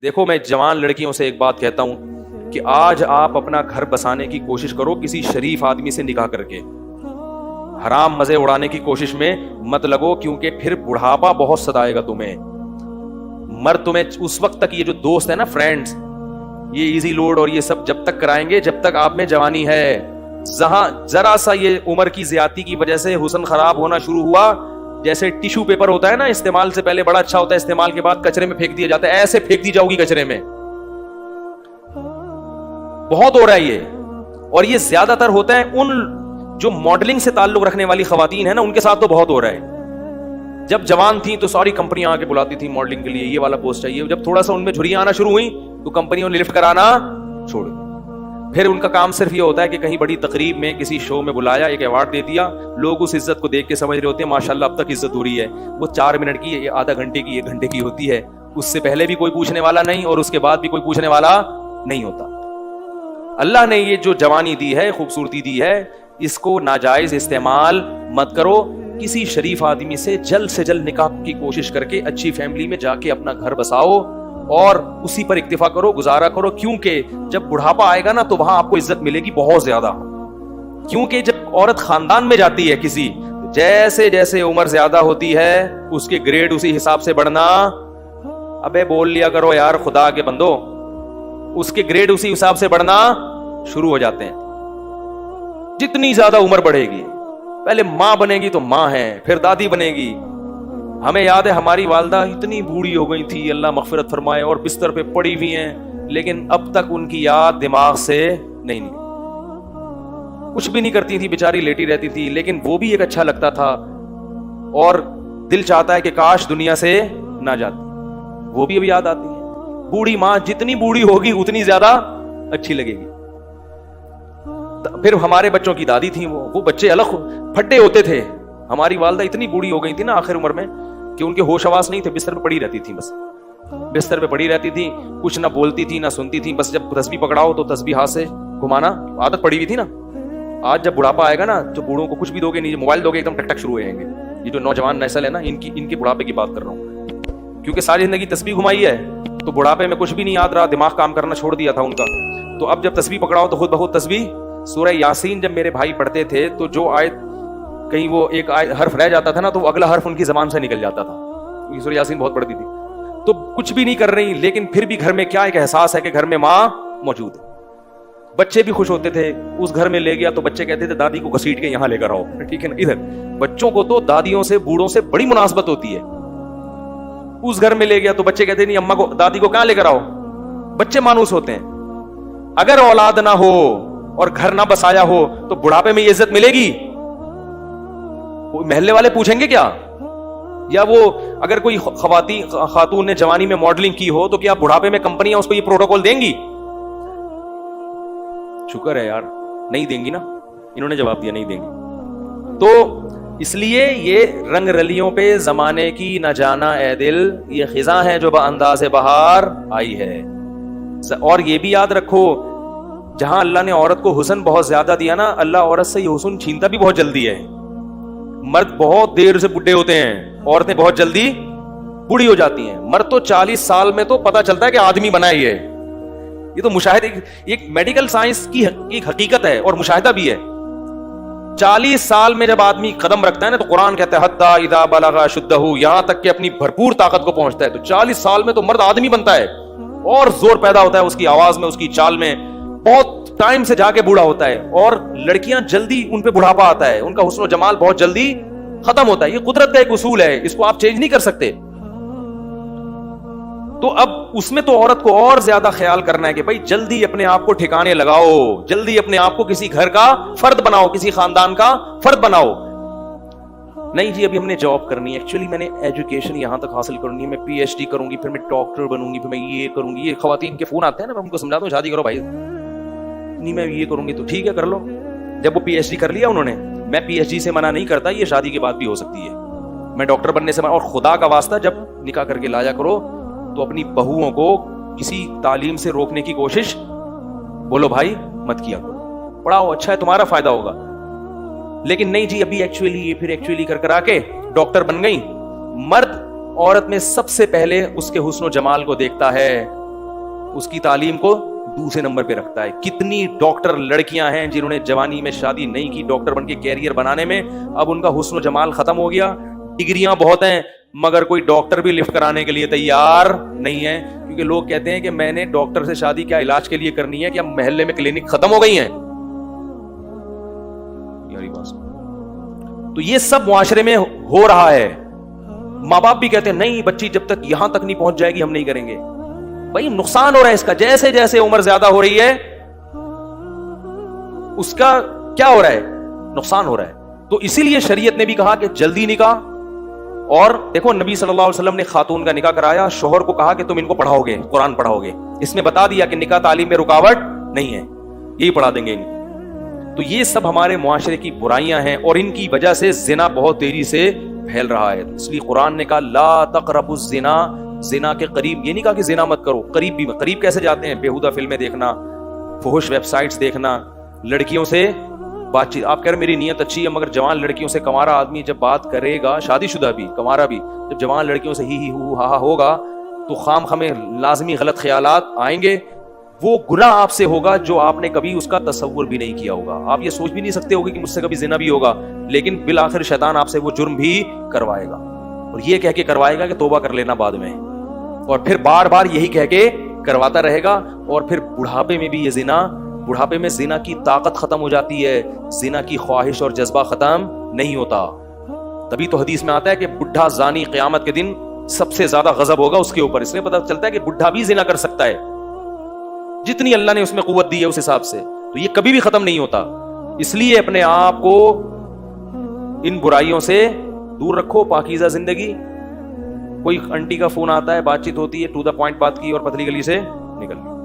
دیکھو میں جوان لڑکیوں سے ایک بات کہتا ہوں کہ آج آپ اپنا گھر بسانے کی کوشش کرو کسی شریف آدمی سے نکاح کر کے. حرام مزے اڑانے کی کوشش میں مت لگو, کیونکہ پھر بڑھاپا بہت ستائے گا تمہیں. مرد تمہیں اس وقت تک, یہ جو دوست ہے نا فرینڈز, یہ ایزی لوڈ اور یہ سب جب تک کرائیں گے جب تک آپ میں جوانی ہے. جہاں ذرا سا یہ عمر کی زیادتی کی وجہ سے حسن خراب ہونا شروع ہوا, جیسے ٹیشو پیپر ہوتا ہے نا, استعمال سے پہلے بڑا اچھا ہوتا ہے, استعمال کے بعد کچرے میں پھینک دیا جاتا ہے, ایسے پھینک دی جاؤ گی کچرے میں. بہت ہو رہا ہے یہ, اور یہ زیادہ تر ہوتا ہے ان جو ماڈلنگ سے تعلق رکھنے والی خواتین ہیں نا, ان کے ساتھ تو بہت ہو رہا ہے. جب جوان تھیں تو ساری کمپنیاں آ کے بلاتی تھیں ماڈلنگ کے لیے, یہ والا پوسٹ چاہیے. جب تھوڑا سا ان میں جھریاں آنا شروع ہوئی تو کمپنیوں نے لفٹ کرانا چھوڑ دیا. پھر ان کا کام صرف یہ ہوتا ہے کہ کہیں بڑی تقریب میں کسی شو میں بلایا, ایک ایوارڈ دے دیا, لوگ اس عزت کو دیکھ کے سمجھ رہے ہوتے ہیں ماشاءاللہ اب تک عزت ہو رہی ہے. وہ 4 منٹ کی, آدھا گھنٹے کی, 1 گھنٹے کی ہوتی ہے, اس سے پہلے بھی کوئی پوچھنے والا نہیں اور اس کے بعد بھی کوئی پوچھنے والا نہیں ہوتا. اللہ نے یہ جو جوانی دی ہے, خوبصورتی دی ہے, اس کو ناجائز استعمال مت کرو. کسی شریف آدمی سے جلد نکاح کی کوشش کر کے اچھی فیملی میں جا کے اپنا گھر بساؤ اور اسی پر اکتفا کرو, گزارا کرو. کیونکہ جب بڑھاپا آئے گا نا تو وہاں آپ کو عزت ملے گی بہت زیادہ. کیونکہ جب عورت خاندان میں جاتی ہے کسی, جیسے جیسے عمر زیادہ ہوتی ہے اس کے گریڈ اسی حساب سے بڑھنا. ابے بول لیا کرو یار خدا کے بندو, اس کے گریڈ اسی حساب سے بڑھنا شروع ہو جاتے ہیں. جتنی زیادہ عمر بڑھے گی, پہلے ماں بنے گی تو ماں ہے, پھر دادی بنے گی. ہمیں یاد ہے ہماری والدہ اتنی بوڑھی ہو گئی تھی, اللہ مغفرت فرمائے, اور بستر پہ پڑی ہوئی ہیں, لیکن اب تک ان کی یاد دماغ سے نہیں نکلی. کچھ بھی نہیں کرتی تھی بیچاری, لیٹی رہتی تھی, لیکن وہ بھی ایک اچھا لگتا تھا, اور دل چاہتا ہے کہ کاش دنیا سے نہ جاتی. وہ بھی اب یاد آتی ہے. بوڑھی ماں جتنی بوڑھی ہوگی اتنی زیادہ اچھی لگے گی. پھر ہمارے بچوں کی دادی تھی, وہ بچے الگ پھٹے ہوتے تھے. ہماری والدہ اتنی بوڑھی ہو گئی تھی نا آخر عمر میں کہ ان کے ہوش حواس نہیں تھے, بستر پہ پڑی رہتی تھی, بس بستر پہ پڑی رہتی تھی, کچھ نہ بولتی تھی نہ سنتی تھی. بس جب تسبیح پکڑاؤ تو تسبیح ہاتھ سے گھمانا, عادت پڑی ہوئی تھی نا. آج جب بڑھاپا آئے گا نا تو بوڑھوں کو کچھ بھی دو گے نہیں, موبائل دو گے ایک دم ٹک ٹک شروع ہو جائیں گے. یہ جو نوجوان نسل ہے نا, ان کے بڑھاپے کی بات کر رہا ہوں, کیونکہ ساری زندگی تسبیح گھمائی ہے تو بڑھاپے میں کچھ بھی نہیں یاد رہا, دماغ کام کرنا چھوڑ دیا تھا ان کا. تو اب جب تسبیح پکڑاؤ تو خود بخود تسبیح. سورہ یاسین جب میرے بھائی پڑھتے تھے تو جو آیت کہیں وہ ایک حرف رہ جاتا تھا نا تو اگلا حرف ان کی زبان سے نکل جاتا تھا. سورہ یاسین بہت پڑھتی تھی. تو کچھ بھی نہیں کر رہی, لیکن پھر بھی گھر میں کیا ایک احساس ہے کہ گھر میں ماں موجود ہے. بچے بھی خوش ہوتے تھے. اس گھر میں لے گیا تو بچے کہتے تھے دادی کو گھسیٹ کے یہاں لے کر آؤ, ٹھیک ہے نا. ادھر بچوں کو تو دادیوں سے, بوڑھوں سے بڑی مناسبت ہوتی ہے. اس گھر میں لے گیا تو بچے کہتے نہیں اماں کو, دادی کو کہاں لے کر آؤ. بچے مانوس ہوتے ہیں. اگر اولاد نہ ہو اور گھر نہ بسایا ہو تو بڑھاپے میں یہ عزت ملے گی؟ محلے والے پوچھیں گے کیا؟ یا وہ اگر کوئی خاتون نے جوانی میں ماڈلنگ کی ہو تو کیا بڑھاپے میں کمپنیاں اس کو یہ پروٹوکول دیں گی؟ شکر ہے یار نہیں دیں گی نا, انہوں نے جواب دیا نہیں دیں گی. تو اس لیے یہ رنگ رلیوں پہ زمانے کی نہ جانا اے دل, یہ خزاں ہے جو بانداز بہار آئی ہے. اور یہ بھی یاد رکھو, جہاں اللہ نے عورت کو حسن بہت زیادہ دیا نا, اللہ عورت سے یہ حسن چھینتا بھی بہت جلدی ہے. مرد بہت دیر سے بڈھے ہوتے ہیں, عورتیں بہت جلدی بوڑھی ہو جاتی ہیں. مرد تو 40 سال میں تو پتا چلتا ہے کہ آدمی بنا ہی ہے. یہ تو مشاہدہ, ایک میڈیکل سائنس کی ایک حقیقت ہے اور مشاہدہ بھی ہے. 40 سال میں جب آدمی قدم رکھتا ہے نا تو قرآن کہتا ہے حتی اذا بلغ اشدہ, یہاں تک کہ اپنی بھرپور طاقت کو پہنچتا ہے. تو 40 سال میں تو مرد آدمی بنتا ہے اور زور پیدا ہوتا ہے اس کی آواز میں, اس کی چال میں. بہت ٹائم سے جا کے بوڑھا ہوتا ہے. اور لڑکیاں جلدی ان پہ بڑھاپا آتا ہے, ان کا حسن و جمال بہت جلدی ختم ہوتا ہے. یہ قدرت کا ایک اصول ہے, اس کو آپ چینج نہیں کر سکتے. تو اب اس میں تو عورت کو اور زیادہ خیال کرنا ہے کہ بھائی جلدی اپنے آپ کو ٹھکانے لگاؤ, جلدی اپنے آپ کو کسی گھر کا فرد بناؤ, کسی خاندان کا فرد بناؤ. نہیں جی ابھی ہم نے جاب کرنی ہے, ایکچولی میں نے ایجوکیشن یہاں تک حاصل کرنی ہے, میں پی ایچ ڈی کروں گی, پھر میں ڈاکٹر بنوں گی, پھر میں یہ کروں گی. یہ خواتین کے فون آتے ہیں نا, میں ان کو سمجھاتا ہوں شادی کرو بھائی. نہیں میں یہ کروں گی تو ٹھیک ہے کر لو. جب وہ پی ایچ ڈی کر لیا انہوں نے, میں پی ایچ ڈی سے منع نہیں کرتا, یہ شادی کے بعد بھی ہو سکتی ہے. میں ڈاکٹر بننے سے منع, اور خدا کا واسطہ جب نکاح کر کے لایا کرو تو اپنی بہوؤں کو کسی تعلیم سے روکنے کی کوشش بولو بھائی مت کیا کرو. پڑھاؤ, اچھا ہے تمہارا فائدہ ہوگا. لیکن نہیں جی ابھی ایکچولی کر کے ڈاکٹر بن گئی. مرد عورت میں سب سے پہلے اس کے حسن و جمال کو دیکھتا ہے, اس کی تعلیم کو دوسرے نمبر پہ رکھتا ہے. کتنی ڈاکٹر لڑکیاں ہیں جنہوں نے جوانی میں شادی نہیں کی ڈاکٹر بن کے کیریئر بنانے میں, اب ان کا حسن و جمال ختم ہو گیا, ڈگریاں بہت ہیں مگر کوئی ڈاکٹر بھی لفٹ کرانے کے لیے تیار نہیں ہے, کیونکہ لوگ کہتے ہیں کہ میں نے ڈاکٹر سے شادی کیا علاج کے لیے کرنی ہے, کیا محلے میں کلینک ختم ہو گئی ہیں. تو یہ سب معاشرے میں ہو رہا ہے. ماں باپ بھی کہتے ہیں نہیں بچی جب تک یہاں تک نہیں پہنچ جائے گی ہم نہیں کریں گے. بھائی نقصان ہو رہا ہے اس کا, جیسے جیسے عمر زیادہ ہو رہی ہے اس کا کیا ہو رہا ہے, نقصان ہو رہا ہے. تو اسی لیے شریعت نے بھی کہا کہ جلدی نکاح. اور دیکھو نبی صلی اللہ علیہ وسلم نے خاتون کا نکاح کرایا, شوہر کو کہا کہ تم ان کو پڑھاؤ گے, قرآن پڑھاؤ گے. اس میں بتا دیا کہ نکاح تعلیم میں رکاوٹ نہیں ہے, یہی پڑھا دیں گے. تو یہ سب ہمارے معاشرے کی برائیاں ہیں اور ان کی وجہ سے زنا بہت تیزی سے پھیل رہا ہے. اس لیے قرآن نے کہا لا تقربوا الزنا, زنا کے قریب, یہ نہیں کہا کہ زنا مت کرو, قریب بھی. قریب کیسے جاتے ہیں؟ بیہودہ فلمیں دیکھنا, فحش ویب سائٹس دیکھنا, لڑکیوں سے بات چیت. آپ کہہ رہے میری نیت اچھی ہے مگر جوان لڑکیوں سے کنوارا آدمی جب بات کرے گا, شادی شدہ بھی کنوارا بھی, جب جوان لڑکیوں سے ہی ہو ہا ہوگا تو خام خامے لازمی غلط خیالات آئیں گے. وہ گناہ آپ سے ہوگا جو آپ نے کبھی اس کا تصور بھی نہیں کیا ہوگا. آپ یہ سوچ بھی نہیں سکتے ہوگے کہ مجھ سے کبھی زنا بھی ہوگا, لیکن بالآخر شیطان آپ سے وہ جرم بھی کروائے گا, اور یہ کہہ کے کروائے گا کہ توبہ کر لینا بعد میں, اور پھر بار بار یہی کہہ کے کرواتا رہے گا. اور پھر بڑھاپے میں بھی یہ زنا, بڑھاپے میں زنا کی طاقت ختم ہو جاتی ہے, زنا کی خواہش اور جذبہ ختم نہیں ہوتا. تبھی تو حدیث میں آتا ہے کہ بڈھا زانی قیامت کے دن سب سے زیادہ غضب ہوگا اس کے اوپر. اس میں پتہ چلتا ہے کہ بڈھا بھی زنا کر سکتا ہے, جتنی اللہ نے اس میں قوت دی ہے اس حساب سے. تو یہ کبھی بھی ختم نہیں ہوتا. اس لیے اپنے آپ کو ان برائیوں سے دور رکھو, پاکیزہ زندگی. کوئی انٹی کا فون آتا ہے, بات چیت ہوتی ہے, ٹو دا پوائنٹ بات کی اور پتلی گلی سے نکل گئی.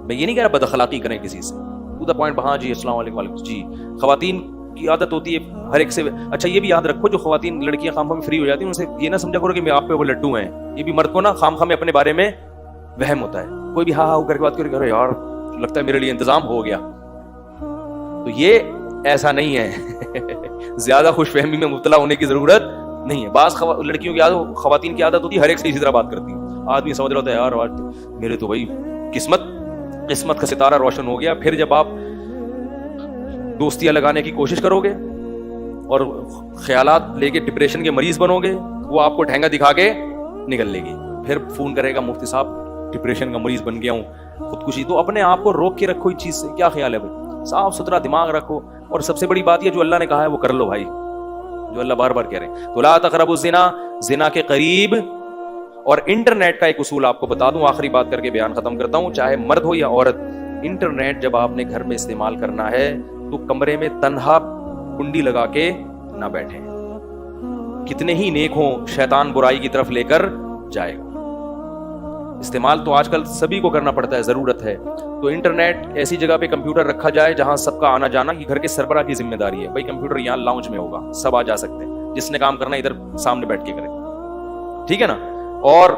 میں یہ نہیں کہہ رہا بد اخلاقی کریں کسی سے, ٹو دا پوائنٹ, ہاں جی السلام علیکم وعلیکم جی. خواتین کی عادت ہوتی ہے ہر ایک سے. اچھا یہ بھی یاد رکھو جو خواتین لڑکیاں خام خواہ میں فری ہو جاتی ہیں ان سے یہ نہ سمجھا کرو کہ میں آپ پہ وہ لڈو ہیں. یہ بھی مرد کو نا خام خواہ میں اپنے بارے میں وہم ہوتا ہے. کوئی بھی ہاں ہاں کر کے بات کرے یار لگتا ہے میرے لیے انتظام ہو گیا. تو یہ ایسا نہیں ہے. زیادہ خوش فہمی میں مبتلا ہونے کی ضرورت نہیں ہے. بعض لڑکیوں کی عادت, خواتین کی عادت ہوتی ہے ہر ایک سے اسی طرح بات کرتی ہیں. آدمی سمجھ رہا ہوتا ہے یار آج میرے تو بھائی قسمت کا ستارہ روشن ہو گیا. پھر جب آپ دوستیاں لگانے کی کوشش کرو گے اور خیالات لے کے ڈپریشن کے مریض بنو گے, وہ آپ کو ٹھینگا دکھا کے نکل لے گی. پھر فون کرے گا مفتی صاحب ڈپریشن کا مریض بن گیا ہوں, خودکشی. تو اپنے آپ کو روک کے رکھو اس چیز سے. کیا خیال ہے بھائی؟ صاف ستھرا دماغ رکھو. اور سب سے بڑی بات یہ جو اللہ نے کہا ہے وہ کر لو بھائی, جو اللہ بار بار کہہ رہے ہیں. تو لا تقربوا الزنا, زنا کے قریب. اور انٹرنیٹ کا ایک اصول آپ کو بتا دوں, آخری بات کر کے بیان ختم کرتا ہوں, چاہے مرد ہو یا عورت. انٹرنیٹ جب آپ نے گھر میں استعمال کرنا ہے تو کمرے میں تنہا کنڈی لگا کے نہ بیٹھیں. کتنے ہی نیک ہوں, شیطان برائی کی طرف لے کر جائے گا. استعمال تو آج کل سبھی کو کرنا پڑتا ہے, ضرورت ہے. تو انٹرنیٹ ایسی جگہ پہ کمپیوٹر رکھا جائے جہاں سب کا آنا جانا, کہ گھر کے سربراہ کی ذمہ داری ہے بھائی کمپیوٹر یہاں لاؤنج میں ہوگا, سب آ جا سکتے ہیں, جس نے کام کرنا ادھر سامنے بیٹھ کے کرے, ٹھیک ہے نا. اور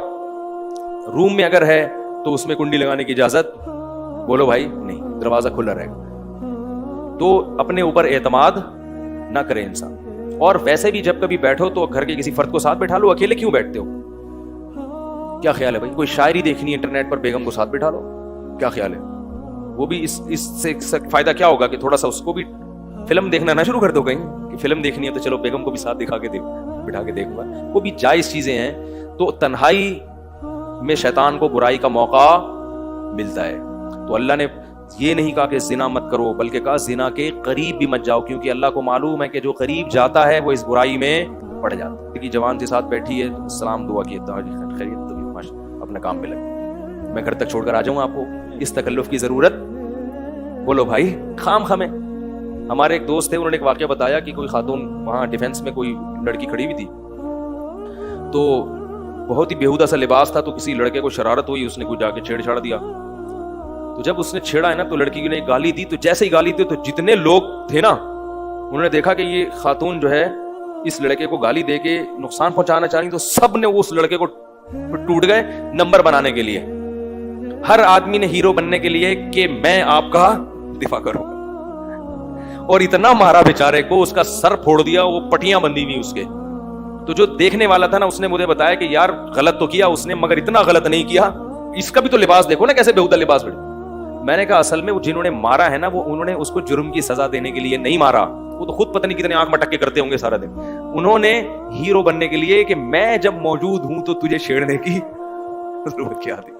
روم میں اگر ہے تو اس میں کنڈی لگانے کی اجازت بولو بھائی نہیں, دروازہ کھلا رہے گا. تو اپنے اوپر اعتماد نہ کرے انسان. اور ویسے بھی جب کبھی بیٹھو تو گھر کے کسی فرد کو ساتھ بیٹھا لو, اکیلے کیوں بیٹھتے ہو؟ کیا خیال ہے بھائی؟ کوئی شاعری دیکھنی ہے انٹرنیٹ پر, بیگم کو ساتھ بٹھا لو. کیا خیال ہے؟ وہ بھی اس سے فائدہ کیا ہوگا کہ تھوڑا سا اس کو بھی فلم دیکھنا نہ شروع کر دو کہیں کہ فلم دیکھنی ہے تو چلو بیگم کو بھی ساتھ دکھا کے بٹھا کے دیکھوں گا. وہ بھی جائز چیزیں ہیں. تو تنہائی میں شیطان کو برائی کا موقع ملتا ہے. تو اللہ نے یہ نہیں کہا کہ زنا مت کرو, بلکہ کہا زنا کے قریب بھی مت جاؤ, کیونکہ اللہ کو معلوم ہے کہ جو قریب جاتا ہے وہ اس برائی میں پڑ جاتا ہے. کہ جوان کے ساتھ بیٹھی ہے, سلام دعا کی, خیریت, اپنا کام پہ لگے, میں گھر تک چھوڑ کر آ جاؤں آپ کو, اس تکلف کی ضرورت بولو بھائی خام خامے. ہمارے ایک دوست تھے, انہوں نے ایک واقعہ بتایا کہ کوئی خاتون وہاں ڈیفینس میں کوئی لڑکی کھڑی ہوئی تھی, تو بہت ہی بیہودہ سا لباس تھا, تو کسی لڑکے کو شرارت ہوئی, اس نے کوئی جا کے چھیڑ چھاڑ دیا. تو جب اس نے چھیڑا ہے نا تو لڑکی نے گالی دی, تو جیسے ہی گالی دی تو جتنے لوگ تھے نا انہوں نے دیکھا کہ یہ خاتون جو ہے اس لڑکے کو گالی دے کے نقصان پہنچانا چاہ رہی, تو سب نے اس لڑکے کو ٹوٹ گئے نمبر بنانے کے لیے. ہر آدمی نے ہیرو بننے کے لیے کہ میں آپ کا دفاع کروں, اور اتنا مارا بیچارے کو, اس کا سر پھوڑ دیا, وہ پٹیاں بندھی ہوئی اس کے. تو جو دیکھنے والا تھا نا اس نے مجھے بتایا کہ یار غلط تو کیا اس نے, مگر اتنا غلط نہیں کیا اس کا بھی تو لباس دیکھو نا کیسے بیہودہ لباس پڑے. میں نے کہا اصل میں وہ جنہوں نے مارا ہے نا وہ انہوں نے اس کو جرم کی سزا دینے کے لیے نہیں مارا, وہ تو خود پتہ نہیں کتنے آنکھ مٹک کے کرتے ہوں گے سارا دن. انہوں نے ہیرو بننے کے لیے کہ میں جب موجود ہوں تو تجھے چھیڑنے کی ضرورت کیا تھی,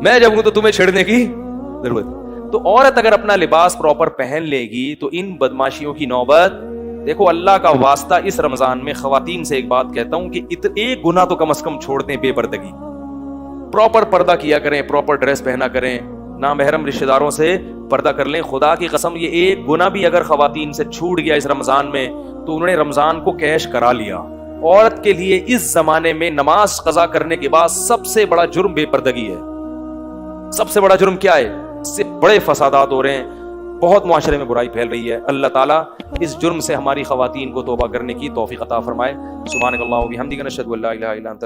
میں جب ہوں تو تمہیں چھیڑنے کی ضرورت. تو عورت اگر اپنا لباس پراپر پہن لے گی تو ان بدماشیوں کی نوبت. دیکھو اللہ کا واسطہ اس رمضان میں خواتین سے ایک بات کہتا ہوں کہ ایک گناہ تو کم از کم چھوڑ دیں, بے پردگی. پراپر پردہ کیا کریں, پراپر ڈریس پہنا کریں, نامحرم رشتہ داروں سے پردہ کر لیں. خدا کی قسم یہ ایک گناہ بھی اگر خواتین سے چھوٹ گیا اس رمضان میں تو انہوں نے رمضان کو کیش کرا لیا. عورت کے لیے اس زمانے میں نماز قضا کرنے کے بعد سب سے بڑا جرم بے پردگی ہے. سب سے بڑا جرم کیا ہے؟ اس سے بڑے فسادات ہو رہے ہیں, بہت معاشرے میں برائی پھیل رہی ہے. اللہ تعالیٰ اس جرم سے ہماری خواتین کو توبہ کرنے کی توفیق عطا فرمائے. سبحانک اللہم و بحمدک نشہد ان لا الہ الا انت